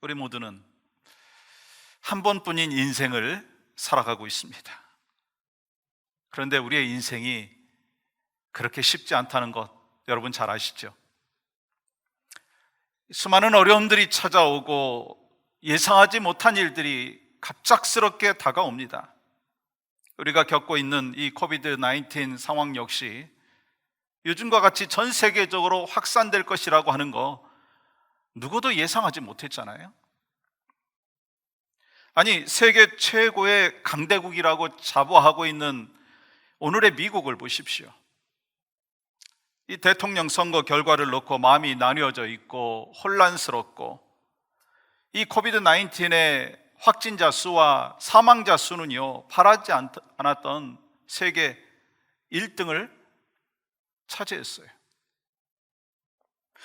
우리 모두는 한 번뿐인 인생을 살아가고 있습니다. 그런데 우리의 인생이 그렇게 쉽지 않다는 것 여러분 잘 아시죠? 수많은 어려움들이 찾아오고 예상하지 못한 일들이 갑작스럽게 다가옵니다. 우리가 겪고 있는 이 코비드-19 상황 역시 요즘과 같이 전 세계적으로 확산될 것이라고 하는 거 누구도 예상하지 못했잖아요. 아니, 세계 최고의 강대국이라고 자부하고 있는 오늘의 미국을 보십시오. 이 대통령 선거 결과를 놓고 마음이 나뉘어져 있고 혼란스럽고, 이 코비드-19의 확진자 수와 사망자 수는요, 바라지 않았던 세계 1등을 차지했어요.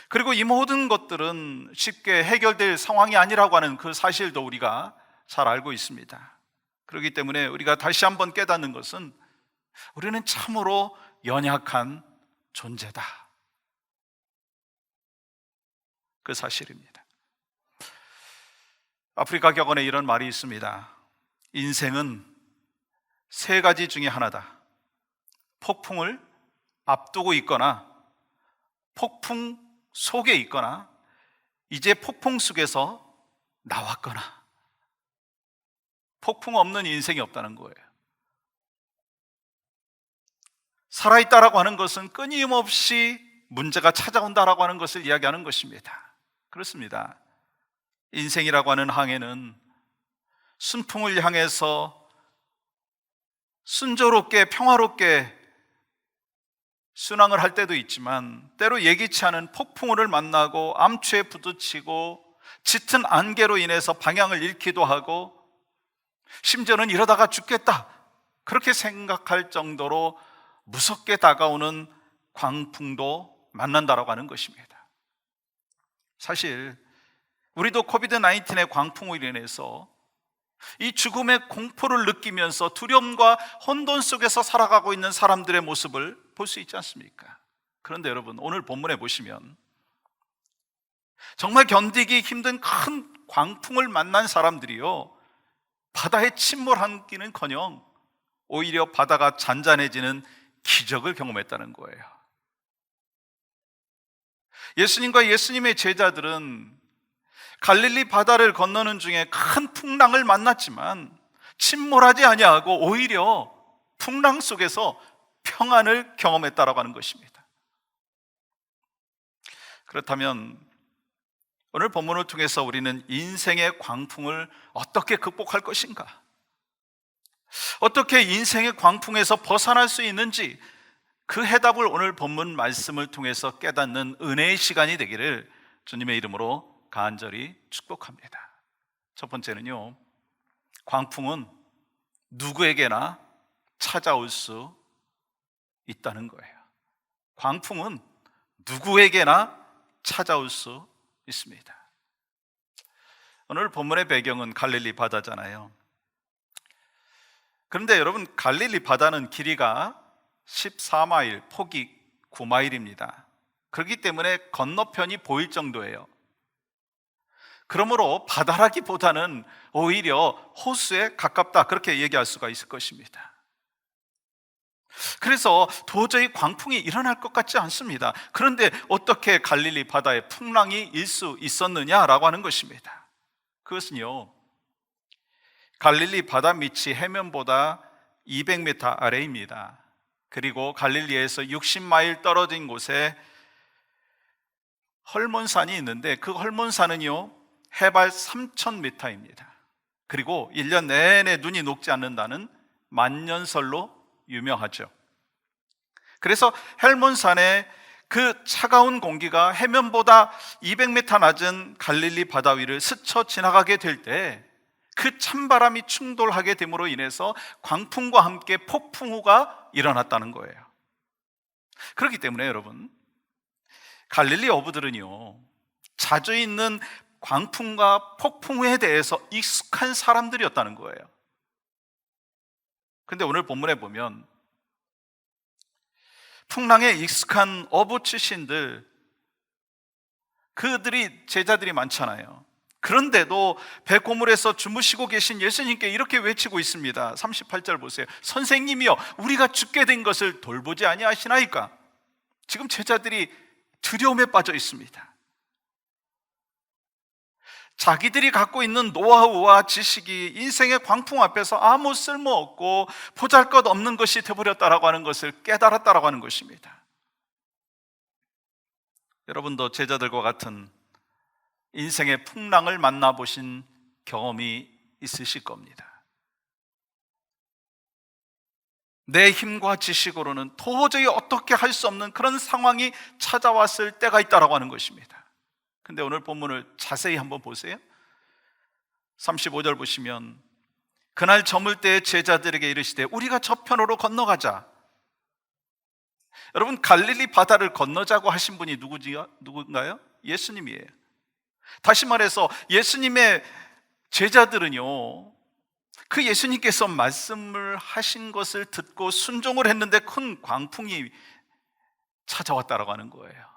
그리고 이 모든 것들은 쉽게 해결될 상황이 아니라고 하는 그 사실도 우리가 잘 알고 있습니다. 그렇기 때문에 우리가 다시 한번 깨닫는 것은 우리는 참으로 연약한 존재다, 그 사실입니다. 아프리카 격언에 이런 말이 있습니다. 인생은 세 가지 중에 하나다. 폭풍을 앞두고 있거나, 폭풍 속에 있거나, 이제 폭풍 속에서 나왔거나. 폭풍 없는 인생이 없다는 거예요. 살아있다라고 하는 것은 끊임없이 문제가 찾아온다라고 하는 것을 이야기하는 것입니다. 그렇습니다. 인생이라고 하는 항해는 순풍을 향해서 순조롭게 평화롭게 순항을 할 때도 있지만, 때로 예기치 않은 폭풍우를 만나고 암초에 부딪히고 짙은 안개로 인해서 방향을 잃기도 하고, 심지어는 이러다가 죽겠다 그렇게 생각할 정도로 무섭게 다가오는 광풍도 만난다라고 하는 것입니다. 사실 우리도 코비드-19의 광풍으로 인해서 이 죽음의 공포를 느끼면서 두려움과 혼돈 속에서 살아가고 있는 사람들의 모습을 볼 수 있지 않습니까? 그런데 여러분, 오늘 본문에 보시면 정말 견디기 힘든 큰 광풍을 만난 사람들이요, 바다에 침몰하기는커녕 오히려 바다가 잔잔해지는 기적을 경험했다는 거예요. 예수님과 예수님의 제자들은 갈릴리 바다를 건너는 중에 큰 풍랑을 만났지만 침몰하지 아니하고 오히려 풍랑 속에서 평안을 경험했다라고 하는 것입니다. 그렇다면 오늘 본문을 통해서 우리는 인생의 광풍을 어떻게 극복할 것인가? 어떻게 인생의 광풍에서 벗어날 수 있는지, 그 해답을 오늘 본문 말씀을 통해서 깨닫는 은혜의 시간이 되기를 주님의 이름으로 간절히 축복합니다. 첫 번째는요, 광풍은 누구에게나 찾아올 수 있다는 거예요. 광풍은 누구에게나 찾아올 수 있습니다. 오늘 본문의 배경은 갈릴리 바다잖아요. 그런데 여러분, 갈릴리 바다는 길이가 14마일, 폭이 9마일입니다. 그렇기 때문에 건너편이 보일 정도예요. 그러므로 바다라기보다는 오히려 호수에 가깝다, 그렇게 얘기할 수가 있을 것입니다. 그래서 도저히 광풍이 일어날 것 같지 않습니다. 그런데 어떻게 갈릴리 바다에 풍랑이 일 수 있었느냐라고 하는 것입니다. 그것은요, 갈릴리 바다 밑이 해면보다 200m 아래입니다. 그리고 갈릴리에서 60마일 떨어진 곳에 헐몬산이 있는데, 그 헐몬산은요 해발 3000m입니다. 그리고 1년 내내 눈이 녹지 않는다는 만년설로 유명하죠. 그래서 헬몬산의 그 차가운 공기가 해면보다 200m 낮은 갈릴리 바다 위를 스쳐 지나가게 될 때 그 찬바람이 충돌하게 됨으로 인해서 광풍과 함께 폭풍우가 일어났다는 거예요. 그렇기 때문에 여러분, 갈릴리 어부들은요, 자주 있는 광풍과 폭풍우에 대해서 익숙한 사람들이었다는 거예요. 근데 오늘 본문에 보면 풍랑에 익숙한 어부 출신들, 그들이 제자들이 많잖아요. 그런데도 배고물에서 주무시고 계신 예수님께 이렇게 외치고 있습니다. 38절 보세요. 선생님이여, 우리가 죽게 된 것을 돌보지 아니하시나이까? 지금 제자들이 두려움에 빠져 있습니다. 자기들이 갖고 있는 노하우와 지식이 인생의 광풍 앞에서 아무 쓸모없고 보잘것없는 것이 되어버렸다라고 하는 것을 깨달았다라고 하는 것입니다. 여러분도 제자들과 같은 인생의 풍랑을 만나보신 경험이 있으실 겁니다. 내 힘과 지식으로는 도저히 어떻게 할 수 없는 그런 상황이 찾아왔을 때가 있다라고 하는 것입니다. 근데 오늘 본문을 자세히 한번 보세요. 35절 보시면 그날 저물 때 제자들에게 이르시되 우리가 저편으로 건너가자. 여러분, 갈릴리 바다를 건너자고 하신 분이 누군가요? 예수님이에요. 다시 말해서 예수님의 제자들은요, 그 예수님께서 말씀을 하신 것을 듣고 순종을 했는데 큰 광풍이 찾아왔다라고 하는 거예요.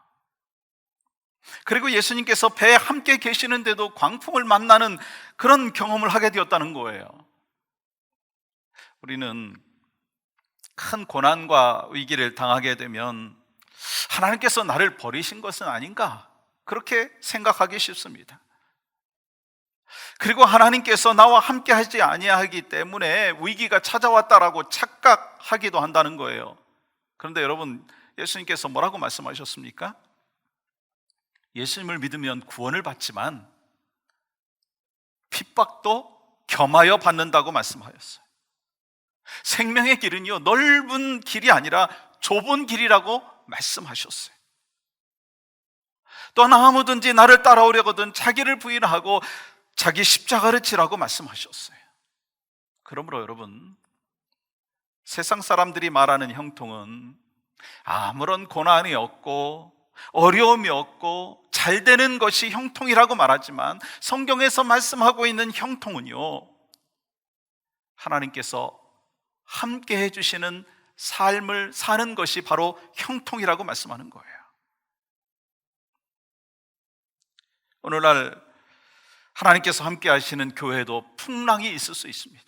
그리고 예수님께서 배에 함께 계시는데도 광풍을 만나는 그런 경험을 하게 되었다는 거예요. 우리는 큰 고난과 위기를 당하게 되면 하나님께서 나를 버리신 것은 아닌가, 그렇게 생각하기 쉽습니다. 그리고 하나님께서 나와 함께 하지 아니하기 때문에 위기가 찾아왔다라고 착각하기도 한다는 거예요. 그런데 여러분, 예수님께서 뭐라고 말씀하셨습니까? 예수님을 믿으면 구원을 받지만 핍박도 겸하여 받는다고 말씀하셨어요. 생명의 길은요, 넓은 길이 아니라 좁은 길이라고 말씀하셨어요. 또한 아무든지 나를 따라오려거든 자기를 부인하고 자기 십자가를 지라고 말씀하셨어요. 그러므로 여러분, 세상 사람들이 말하는 형통은 아무런 고난이 없고 어려움이 없고 잘 되는 것이 형통이라고 말하지만 성경에서 말씀하고 있는 형통은요, 하나님께서 함께 해주시는 삶을 사는 것이 바로 형통이라고 말씀하는 거예요. 오늘날 하나님께서 함께 하시는 교회에도 풍랑이 있을 수 있습니다.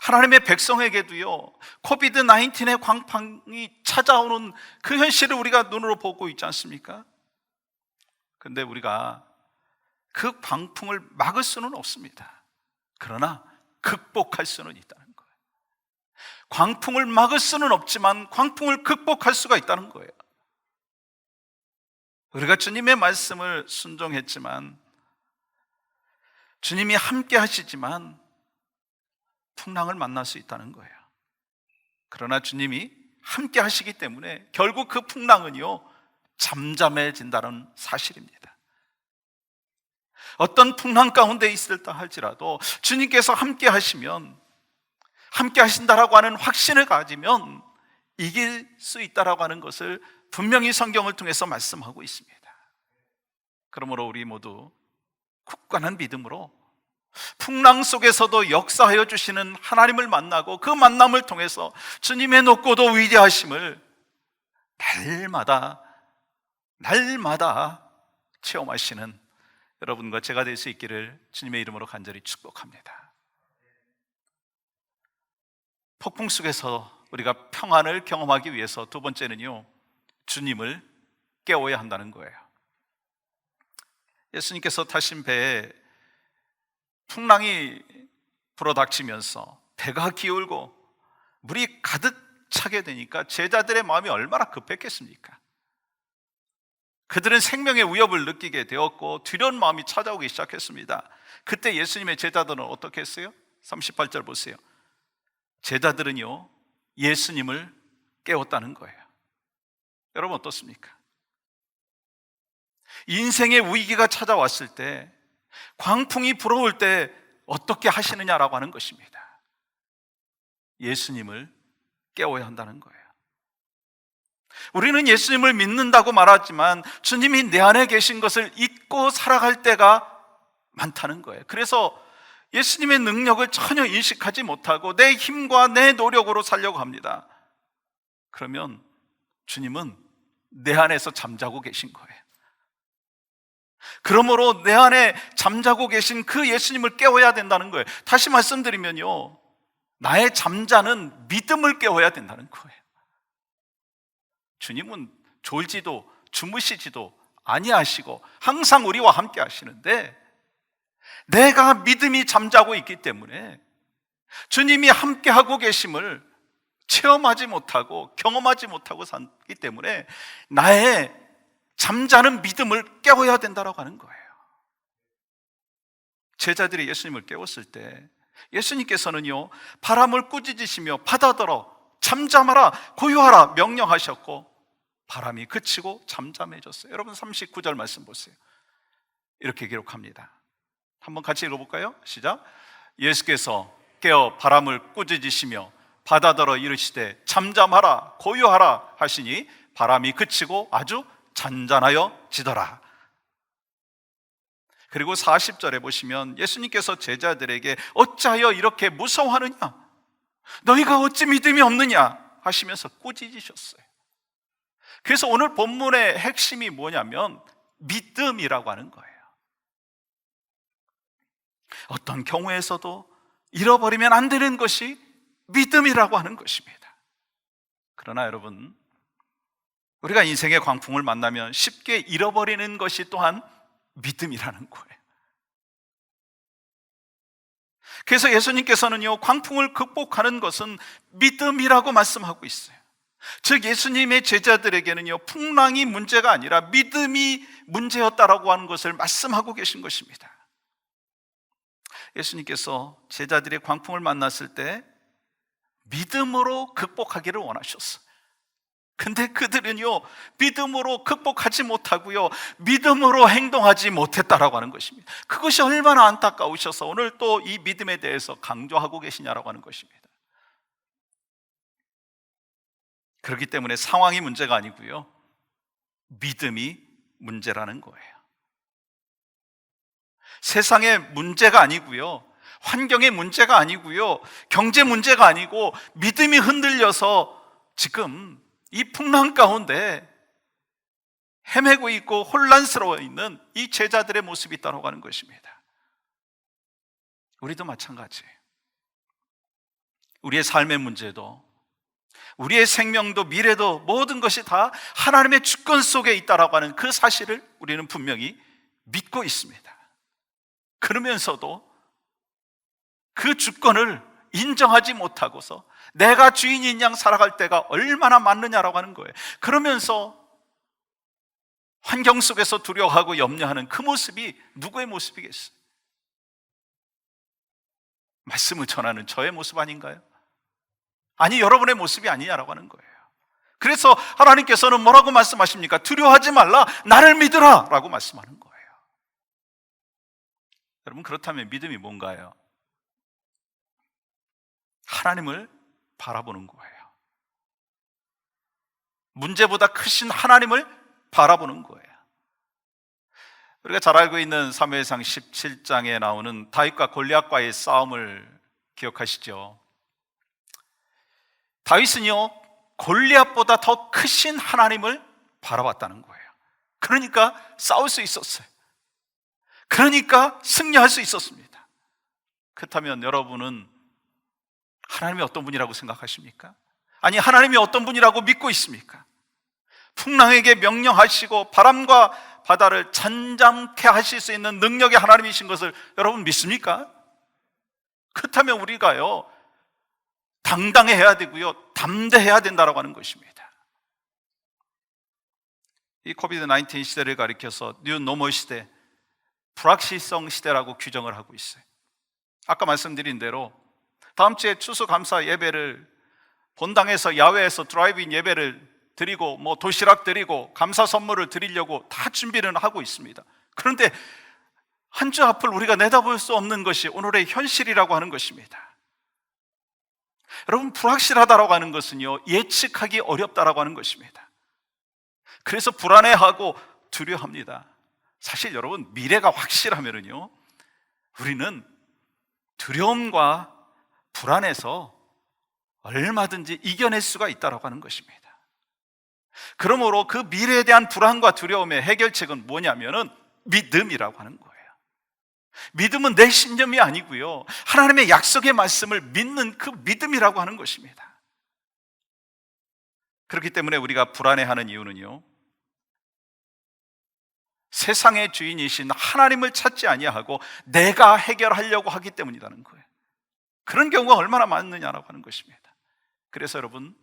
하나님의 백성에게도요, 코비드-19의 광풍이 찾아오는 그 현실을 우리가 눈으로 보고 있지 않습니까? 근데 우리가 그 광풍을 막을 수는 없습니다. 그러나 극복할 수는 있다는 거예요. 광풍을 막을 수는 없지만 광풍을 극복할 수가 있다는 거예요. 우리가 주님의 말씀을 순종했지만, 주님이 함께 하시지만 풍랑을 만날 수 있다는 거예요. 그러나 주님이 함께 하시기 때문에 결국 그 풍랑은요, 잠잠해진다는 사실입니다. 어떤 풍랑 가운데 있을다 할지라도 주님께서 함께 하시면, 함께 하신다라고 하는 확신을 가지면 이길 수 있다라고 하는 것을 분명히 성경을 통해서 말씀하고 있습니다. 그러므로 우리 모두 굳건한 믿음으로 풍랑 속에서도 역사하여 주시는 하나님을 만나고 그 만남을 통해서 주님의 높고도 위대하심을 날마다 체험하시는 여러분과 제가 될 수 있기를 주님의 이름으로 간절히 축복합니다. 폭풍 속에서 우리가 평안을 경험하기 위해서 두 번째는요, 주님을 깨워야 한다는 거예요. 예수님께서 타신 배에 풍랑이 불어닥치면서 배가 기울고 물이 가득 차게 되니까 제자들의 마음이 얼마나 급했겠습니까? 그들은 생명의 위협을 느끼게 되었고 두려운 마음이 찾아오기 시작했습니다. 그때 예수님의 제자들은 어떻게 했어요? 38절 보세요. 제자들은요, 예수님을 깨웠다는 거예요. 여러분 어떻습니까? 인생의 위기가 찾아왔을 때, 광풍이 불어올 때 어떻게 하시느냐라고 하는 것입니다. 예수님을 깨워야 한다는 거예요. 우리는 예수님을 믿는다고 말하지만 주님이 내 안에 계신 것을 잊고 살아갈 때가 많다는 거예요. 그래서 예수님의 능력을 전혀 인식하지 못하고 내 힘과 내 노력으로 살려고 합니다. 그러면 주님은 내 안에서 잠자고 계신 거예요. 그러므로 내 안에 잠자고 계신 그 예수님을 깨워야 된다는 거예요. 다시 말씀드리면요, 나의 잠자는 믿음을 깨워야 된다는 거예요. 주님은 졸지도 주무시지도 아니하시고 항상 우리와 함께 하시는데, 내가 믿음이 잠자고 있기 때문에 주님이 함께 하고 계심을 체험하지 못하고 경험하지 못하고 살기 때문에 나의 잠자는 믿음을 깨워야 된다고 하는 거예요. 제자들이 예수님을 깨웠을 때 예수님께서는요, 바람을 꾸짖으시며 바다더러 잠잠하라 고요하라 명령하셨고 바람이 그치고 잠잠해졌어요. 여러분 39절 말씀 보세요. 이렇게 기록합니다. 한번 같이 읽어볼까요? 시작. 예수께서 깨어 바람을 꾸짖으시며 바다더러 이르시되 잠잠하라 고요하라 하시니 바람이 그치고 아주 잔잔하여 지더라. 그리고 40절에 보시면 예수님께서 제자들에게 어찌하여 이렇게 무서워하느냐, 너희가 어찌 믿음이 없느냐 하시면서 꾸짖으셨어요. 그래서 오늘 본문의 핵심이 뭐냐면 믿음이라고 하는 거예요. 어떤 경우에서도 잃어버리면 안 되는 것이 믿음이라고 하는 것입니다. 그러나 여러분, 우리가 인생의 광풍을 만나면 쉽게 잃어버리는 것이 또한 믿음이라는 거예요. 그래서 예수님께서는요, 광풍을 극복하는 것은 믿음이라고 말씀하고 있어요. 즉 예수님의 제자들에게는요, 풍랑이 문제가 아니라 믿음이 문제였다라고 하는 것을 말씀하고 계신 것입니다. 예수님께서 제자들의 광풍을 만났을 때 믿음으로 극복하기를 원하셨어요. 근데 그들은요, 믿음으로 극복하지 못하고요, 믿음으로 행동하지 못했다라고 하는 것입니다. 그것이 얼마나 안타까우셔서 오늘 또 이 믿음에 대해서 강조하고 계시냐라고 하는 것입니다. 그렇기 때문에 상황이 문제가 아니고요, 믿음이 문제라는 거예요. 세상의 문제가 아니고요, 환경의 문제가 아니고요, 경제 문제가 아니고 믿음이 흔들려서 지금 이 풍랑 가운데 헤매고 있고 혼란스러워 있는 이 제자들의 모습이 있다고 하는 것입니다. 우리도 마찬가지예요. 우리의 삶의 문제도, 우리의 생명도, 미래도, 모든 것이 다 하나님의 주권 속에 있다라고 하는 그 사실을 우리는 분명히 믿고 있습니다. 그러면서도 그 주권을 인정하지 못하고서 내가 주인인 양 살아갈 때가 얼마나 많느냐라고 하는 거예요. 그러면서 환경 속에서 두려워하고 염려하는 그 모습이 누구의 모습이겠어요? 말씀을 전하는 저의 모습 아닌가요? 아니, 여러분의 모습이 아니냐라고 하는 거예요. 그래서 하나님께서는 뭐라고 말씀하십니까? 두려워하지 말라, 나를 믿으라 라고 말씀하는 거예요. 여러분, 그렇다면 믿음이 뭔가요? 하나님을 바라보는 거예요. 문제보다 크신 하나님을 바라보는 거예요. 우리가 잘 알고 있는 사무엘상 17장에 나오는 다윗과 골리앗과의 싸움을 기억하시죠? 다윗은요, 골리앗보다 더 크신 하나님을 바라봤다는 거예요. 그러니까 싸울 수 있었어요. 그러니까 승리할 수 있었습니다. 그렇다면 여러분은 하나님이 어떤 분이라고 생각하십니까? 아니, 하나님이 어떤 분이라고 믿고 있습니까? 풍랑에게 명령하시고 바람과 바다를 잔잠케 하실 수 있는 능력의 하나님이신 것을 여러분 믿습니까? 그렇다면 우리가요, 당당해야 되고요, 담대해야 된다고 하는 것입니다. 이 코비드-19 시대를 가리켜서 뉴 노멀 시대, 불확실성 시대라고 규정을 하고 있어요. 아까 말씀드린 대로 다음 주에 추수감사 예배를 본당에서 야외에서 드라이브인 예배를 드리고 도시락 드리고 감사 선물을 드리려고 다 준비를 하고 있습니다. 그런데 한 주 앞을 우리가 내다볼 수 없는 것이 오늘의 현실이라고 하는 것입니다. 여러분, 불확실하다라고 하는 것은요, 예측하기 어렵다라고 하는 것입니다. 그래서 불안해하고 두려워합니다. 사실 여러분, 미래가 확실하면은요, 우리는 두려움과 불안해서 얼마든지 이겨낼 수가 있다라고 하는 것입니다. 그러므로 그 미래에 대한 불안과 두려움의 해결책은 뭐냐면은 믿음이라고 하는 거예요. 믿음은 내 신념이 아니고요, 하나님의 약속의 말씀을 믿는 그 믿음이라고 하는 것입니다. 그렇기 때문에 우리가 불안해하는 이유는요, 세상의 주인이신 하나님을 찾지 아니하고 내가 해결하려고 하기 때문이라는 거예요. 그런 경우가 얼마나 많느냐라고 하는 것입니다. 그래서 여러분,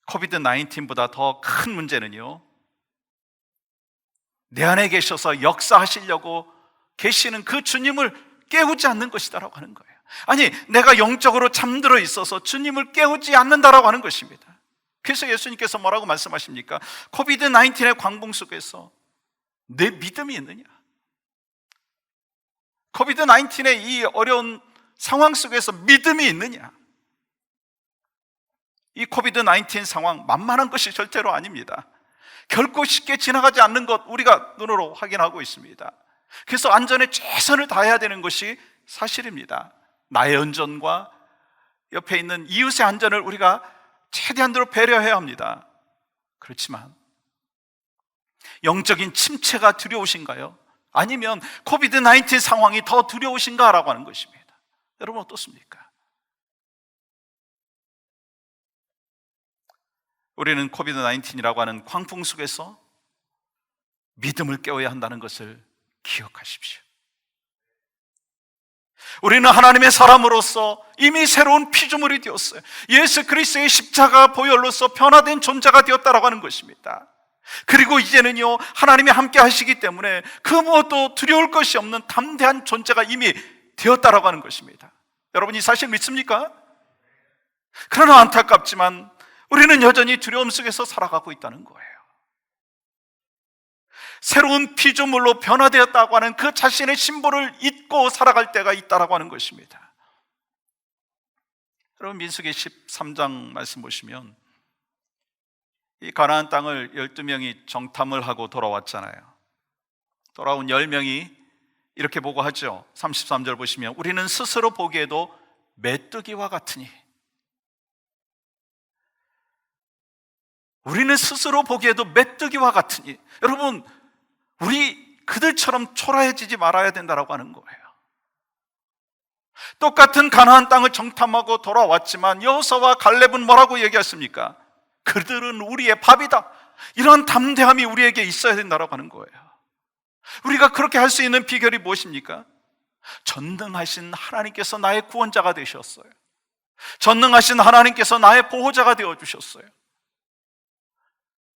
코비드-19보다 더 큰 문제는요, 내 안에 계셔서 역사하시려고 계시는 그 주님을 깨우지 않는 것이다라고 하는 거예요. 아니, 내가 영적으로 잠들어 있어서 주님을 깨우지 않는다라고 하는 것입니다. 그래서 예수님께서 뭐라고 말씀하십니까? 코비드-19의 광풍 속에서 내 믿음이 있느냐? 코비드-19의 이 어려운 상황 속에서 믿음이 있느냐? 이 코비드-19 상황 만만한 것이 절대로 아닙니다. 결코 쉽게 지나가지 않는 것 우리가 눈으로 확인하고 있습니다. 그래서 안전에 최선을 다해야 되는 것이 사실입니다. 나의 안전과 옆에 있는 이웃의 안전을 우리가 최대한으로 배려해야 합니다. 그렇지만 영적인 침체가 두려우신가요? 아니면 코비드-19 상황이 더 두려우신가라고 하는 것입니다. 여러분 어떻습니까? 우리는 코비드-19이라고 하는 광풍 속에서 믿음을 깨워야 한다는 것을 기억하십시오. 우리는 하나님의 사람으로서 이미 새로운 피조물이 되었어요. 예수 그리스도의 십자가 보혈로서 변화된 존재가 되었다라고 하는 것입니다. 그리고 이제는요, 하나님이 함께 하시기 때문에 그 무엇도 두려울 것이 없는 담대한 존재가 이미 되었다라고 하는 것입니다. 여러분 이 사실 믿습니까? 그러나 안타깝지만 우리는 여전히 두려움 속에서 살아가고 있다는 거예요. 새로운 피조물로 변화되었다고 하는 그 자신의 심보를 잊고 살아갈 때가 있다라고 하는 것입니다. 여러분 민수기 13장 말씀 보시면 이 가나안 땅을 12명이 정탐을 하고 돌아왔잖아요. 돌아온 10명이 이렇게 보고 하죠. 33절 보시면 우리는 스스로 보기에도 메뚜기와 같으니, 우리는 스스로 보기에도 메뚜기와 같으니, 여러분 우리 그들처럼 초라해지지 말아야 된다라고 하는 거예요. 똑같은 가나안 땅을 정탐하고 돌아왔지만 여호수아와 갈렙은 뭐라고 얘기했습니까? 그들은 우리의 밥이다. 이런 담대함이 우리에게 있어야 된다라고 하는 거예요. 우리가 그렇게 할 수 있는 비결이 무엇입니까? 전능하신 하나님께서 나의 구원자가 되셨어요. 전능하신 하나님께서 나의 보호자가 되어주셨어요.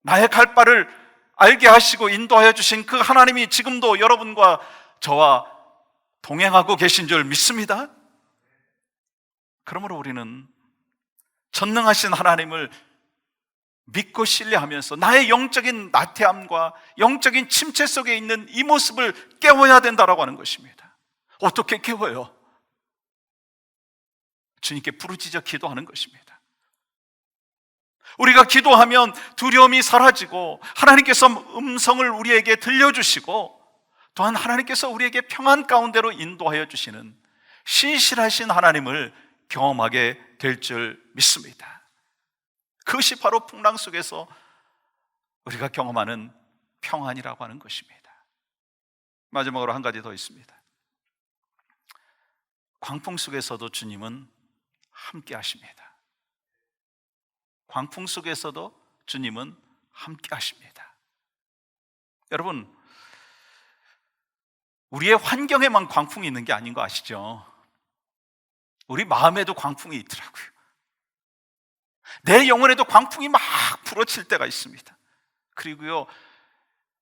나의 갈 바를 알게 하시고 인도하여 주신 그 하나님이 지금도 여러분과 저와 동행하고 계신 줄 믿습니다. 그러므로 우리는 전능하신 하나님을 믿고 신뢰하면서 나의 영적인 나태함과 영적인 침체 속에 있는 이 모습을 깨워야 된다라고 하는 것입니다. 어떻게 깨워요? 주님께 부르짖어 기도하는 것입니다. 우리가 기도하면 두려움이 사라지고 하나님께서 음성을 우리에게 들려주시고 또한 하나님께서 우리에게 평안 가운데로 인도하여 주시는 신실하신 하나님을 경험하게 될 줄 믿습니다. 그것이 바로 풍랑 속에서 우리가 경험하는 평안이라고 하는 것입니다. 마지막으로 한 가지 더 있습니다. 광풍 속에서도 주님은 함께 하십니다. 광풍 속에서도 주님은 함께 하십니다. 여러분, 우리의 환경에만 광풍이 있는 게 아닌 거 아시죠? 우리 마음에도 광풍이 있더라고요. 내 영혼에도 광풍이 막 불어칠 때가 있습니다. 그리고요,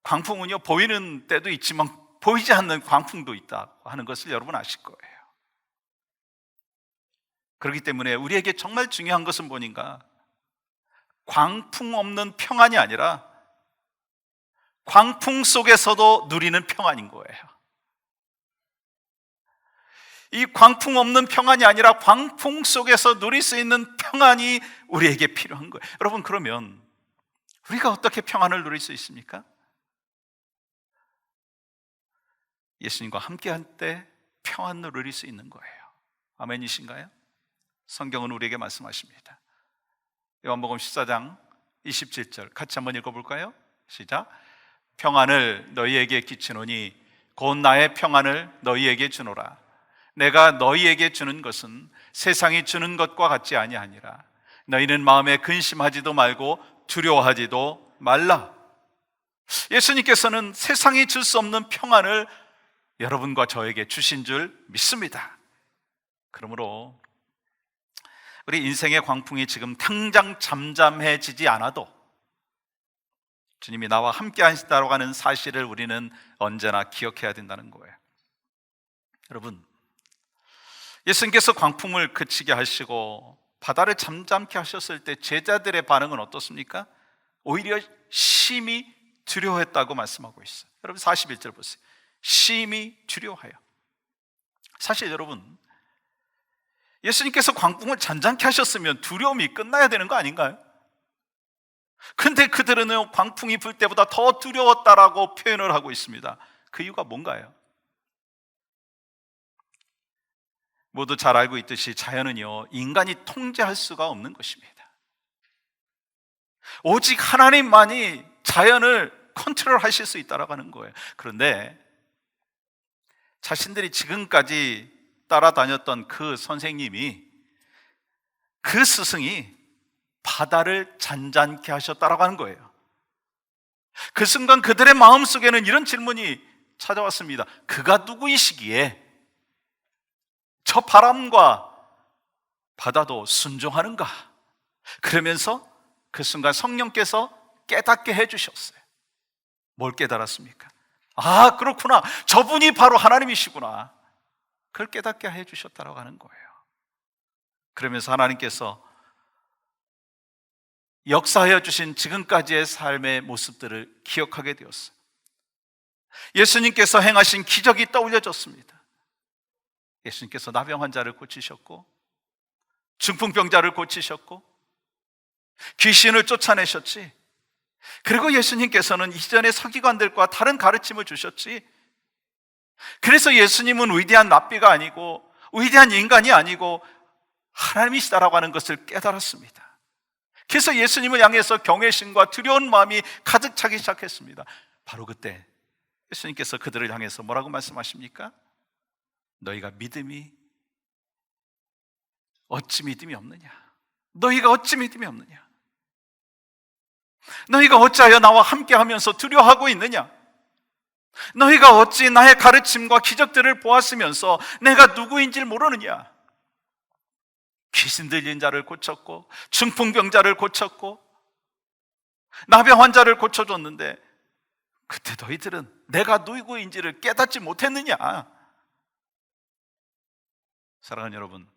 광풍은요 보이는 때도 있지만 보이지 않는 광풍도 있다고 하는 것을 여러분 아실 거예요. 그렇기 때문에 우리에게 정말 중요한 것은 뭐인가? 광풍 없는 평안이 아니라 광풍 속에서도 누리는 평안인 거예요. 이 광풍 없는 평안이 아니라 광풍 속에서 누릴 수 있는 평안이 우리에게 필요한 거예요. 여러분, 그러면 우리가 어떻게 평안을 누릴 수 있습니까? 예수님과 함께할 때 평안을 누릴 수 있는 거예요. 아멘이신가요? 성경은 우리에게 말씀하십니다. 요한복음 14장 27절 같이 한번 읽어볼까요? 시작. 평안을 너희에게 끼치노니 곧 나의 평안을 너희에게 주노라. 내가 너희에게 주는 것은 세상이 주는 것과 같지 아니하니라. 너희는 마음에 근심하지도 말고 두려워하지도 말라. 예수님께서는 세상이 줄 수 없는 평안을 여러분과 저에게 주신 줄 믿습니다. 그러므로 우리 인생의 광풍이 지금 당장 잠잠해지지 않아도 주님이 나와 함께 하시다고 하는 사실을 우리는 언제나 기억해야 된다는 거예요. 여러분, 예수님께서 광풍을 그치게 하시고 바다를 잠잠케 하셨을 때 제자들의 반응은 어떻습니까? 오히려 심히 두려워했다고 말씀하고 있어요. 여러분 41절 보세요. 심히 두려워하여. 사실 여러분, 예수님께서 광풍을 잔잔케 하셨으면 두려움이 끝나야 되는 거 아닌가요? 근데 그들은 광풍이 불 때보다 더 두려웠다라고 표현을 하고 있습니다. 그 이유가 뭔가요? 모두 잘 알고 있듯이 자연은요, 인간이 통제할 수가 없는 것입니다. 오직 하나님만이 자연을 컨트롤 하실 수 있다라고 하는 거예요. 그런데 자신들이 지금까지 따라다녔던 그 선생님이, 그 스승이 바다를 잔잔케 하셨다라고 하는 거예요. 그 순간 그들의 마음속에는 이런 질문이 찾아왔습니다. 그가 누구이시기에 저 바람과 바다도 순종하는가? 그러면서 그 순간 성령께서 깨닫게 해주셨어요. 뭘 깨달았습니까? 아, 그렇구나. 저분이 바로 하나님이시구나. 그걸 깨닫게 해주셨다고 하는 거예요. 그러면서 하나님께서 역사하여 주신 지금까지의 삶의 모습들을 기억하게 되었어요. 예수님께서 행하신 기적이 떠올려졌습니다. 예수님께서 나병 환자를 고치셨고, 중풍병자를 고치셨고, 귀신을 쫓아내셨지. 그리고 예수님께서는 이전의 서기관들과 다른 가르침을 주셨지. 그래서 예수님은 위대한 랍비가 아니고 위대한 인간이 아니고 하나님이시다라고 하는 것을 깨달았습니다. 그래서 예수님을 향해서 경외심과 두려운 마음이 가득 차기 시작했습니다. 바로 그때 예수님께서 그들을 향해서 뭐라고 말씀하십니까? 너희가 믿음이 어찌 믿음이 없느냐? 너희가 어찌 믿음이 없느냐? 너희가 어찌하여 나와 함께하면서 두려워하고 있느냐? 너희가 어찌 나의 가르침과 기적들을 보았으면서 내가 누구인지를 모르느냐? 귀신 들린 자를 고쳤고, 중풍병자를 고쳤고, 나병 환자를 고쳐줬는데 그때 너희들은 내가 누구인지를 깨닫지 못했느냐? 사랑하는 여러분,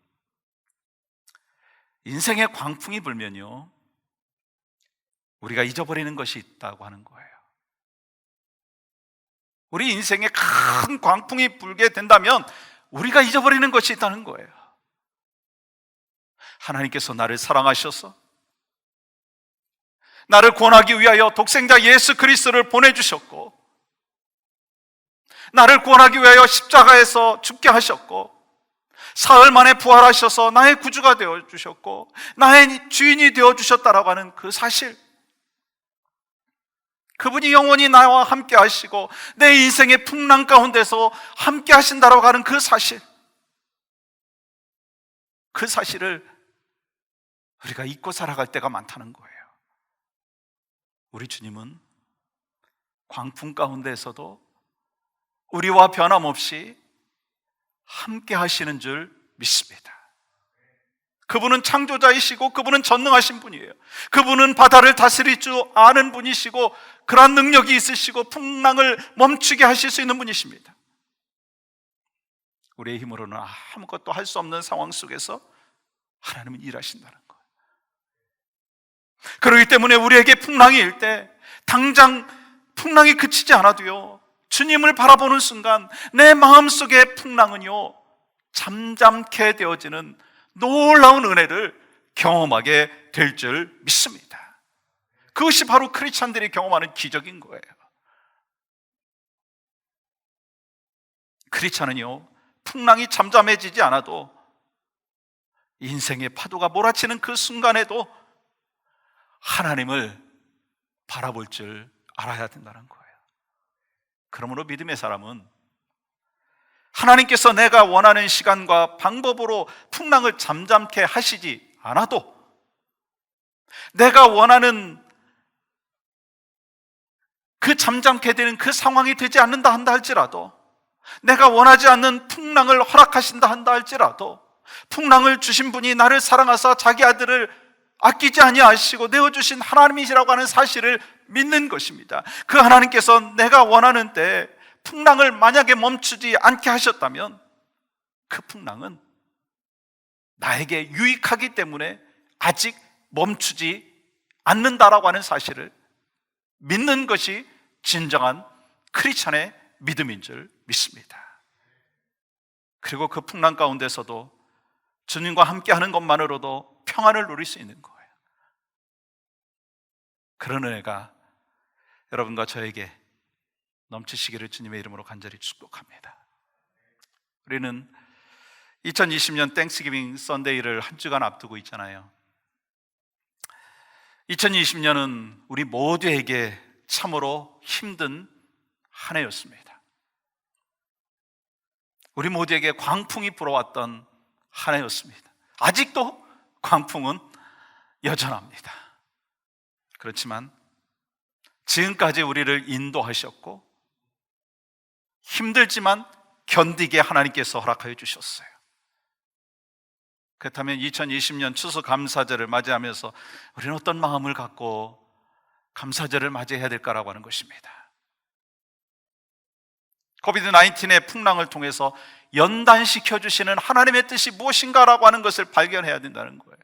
인생의 광풍이 불면요, 우리가 잊어버리는 것이 있다고 하는 거예요. 우리 인생에 큰 광풍이 불게 된다면 우리가 잊어버리는 것이 있다는 거예요. 하나님께서 나를 사랑하셔서 나를 구원하기 위하여 독생자 예수 그리스도를 보내주셨고, 나를 구원하기 위하여 십자가에서 죽게 하셨고, 사흘 만에 부활하셔서 나의 구주가 되어주셨고 나의 주인이 되어주셨다라고 하는 그 사실, 그분이 영원히 나와 함께 하시고 내 인생의 풍랑 가운데서 함께 하신다라고 하는 그 사실, 그 사실을 우리가 잊고 살아갈 때가 많다는 거예요. 우리 주님은 광풍 가운데에서도 우리와 변함없이 함께 하시는 줄 믿습니다. 그분은 창조자이시고 그분은 전능하신 분이에요. 그분은 바다를 다스릴 줄 아는 분이시고 그러한 능력이 있으시고 풍랑을 멈추게 하실 수 있는 분이십니다. 우리의 힘으로는 아무것도 할 수 없는 상황 속에서 하나님은 일하신다는 거예요. 그렇기 때문에 우리에게 풍랑이 일 때 당장 풍랑이 그치지 않아도요, 주님을 바라보는 순간 내 마음속의 풍랑은요 잠잠케 되어지는 놀라운 은혜를 경험하게 될 줄 믿습니다. 그것이 바로 크리스찬들이 경험하는 기적인 거예요. 크리스찬은요, 풍랑이 잠잠해지지 않아도 인생의 파도가 몰아치는 그 순간에도 하나님을 바라볼 줄 알아야 된다는 거예요. 그러므로 믿음의 사람은 하나님께서 내가 원하는 시간과 방법으로 풍랑을 잠잠케 하시지 않아도, 내가 원하는 그 잠잠케 되는 그 상황이 되지 않는다 한다 할지라도, 내가 원하지 않는 풍랑을 허락하신다 한다 할지라도, 풍랑을 주신 분이 나를 사랑하사 자기 아들을 아끼지 아니하시고 내어주신 하나님이시라고 하는 사실을 믿는 것입니다. 그 하나님께서 내가 원하는 때 풍랑을 만약에 멈추지 않게 하셨다면 그 풍랑은 나에게 유익하기 때문에 아직 멈추지 않는다라고 하는 사실을 믿는 것이 진정한 크리스찬의 믿음인 줄 믿습니다. 그리고 그 풍랑 가운데서도 주님과 함께하는 것만으로도 평안을 누릴 수 있는 거예요. 그런 은혜가 여러분과 저에게 넘치시기를 주님의 이름으로 간절히 축복합니다. 우리는 2020년 땡스기빙 선데이를 한 주간 앞두고 있잖아요. 2020년은 우리 모두에게 참으로 힘든 한 해였습니다. 우리 모두에게 광풍이 불어왔던 한 해였습니다. 아직도 광풍은 여전합니다. 그렇지만 지금까지 우리를 인도하셨고 힘들지만 견디게 하나님께서 허락하여 주셨어요. 그렇다면 2020년 추수감사절을 맞이하면서 우리는 어떤 마음을 갖고 감사절을 맞이해야 될까라고 하는 것입니다. 코비드-19의 풍랑을 통해서 연단시켜 주시는 하나님의 뜻이 무엇인가라고 하는 것을 발견해야 된다는 거예요.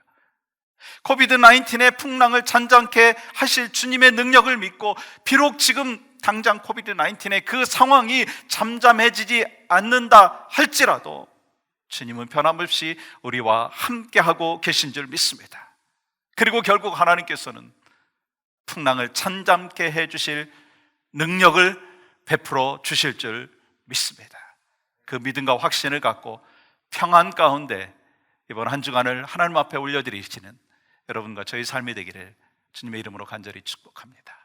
코비드-19의 풍랑을 잔잔케 하실 주님의 능력을 믿고, 비록 지금 당장 코비드-19의 그 상황이 잠잠해지지 않는다 할지라도 주님은 변함없이 우리와 함께하고 계신 줄 믿습니다. 그리고 결국 하나님께서는 풍랑을 잠잠케 해주실 능력을 베풀어 주실 줄 믿습니다. 그 믿음과 확신을 갖고 평안 가운데 이번 한 주간을 하나님 앞에 올려드리시는 여러분과 저희 삶이 되기를 주님의 이름으로 간절히 축복합니다.